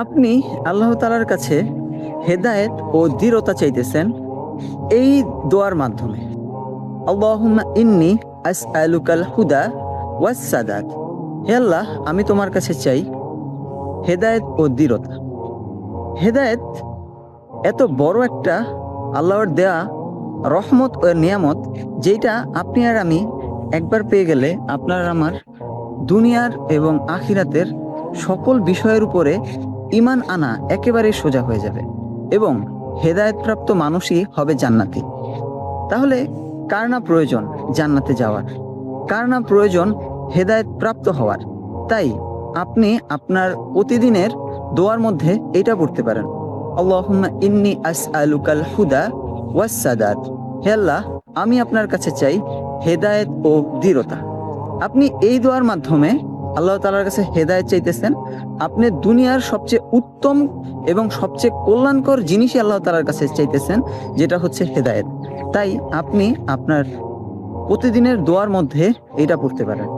আপনি আল্লাহ তাআলার কাছে হেদায়েত ও দৃঢ়তা চাইতেছেন এই দোয়ার মাধ্যমে। আল্লাহুম্মা ইন্নী আসআলুকাল হুদা ওয়াস সাদাত। হে আল্লাহ, আমি তোমার কাছে চাই হেদায়েত ও দৃঢ়তা। হেদায়েত এত বড় একটা আল্লাহর দেয়া রহমত ও নিয়ামত, যেটা আপনি আর আমি একবার পেয়ে গেলে আপনার আর আমার দুনিয়ার এবং আখিরাতের সকল বিষয়ের উপরে ঈমান আনা একেবারে সোজা হয়ে যাবে এবং হেদায়েতপ্রাপ্ত মানুষই হবে জান্নাতি। তাহলে কার না প্রয়োজন জান্নাতে যাওয়ার, কার না প্রয়োজন হেদায়েত প্রাপ্ত হওয়ার। তাই আপনি আপনার প্রতিদিনের দোয়ার মধ্যে এটা পড়তে পারেন, আল্লাহুম্মা ইন্নী আসআলুকাল হুদা ওয়াস সাদাত। হে আল্লাহ, আমি আপনার কাছে চাই হেদায়েত ও দৃঢ়তা। আপনি এই দোয়ার মাধ্যমে আল্লাহ তাআলার কাছে হেদায়েত চাইতেছেন। আপনি দুনিয়ার সবচেয়ে উত্তম এবং সবচেয়ে কল্যাণকর জিনিসই আল্লাহ তাআলার কাছে চাইতেছেন, যেটা হচ্ছে হেদায়েত। তাই আপনি আপনার প্রতিদিনের দোয়ার মধ্যে এটা পড়তে পারেন।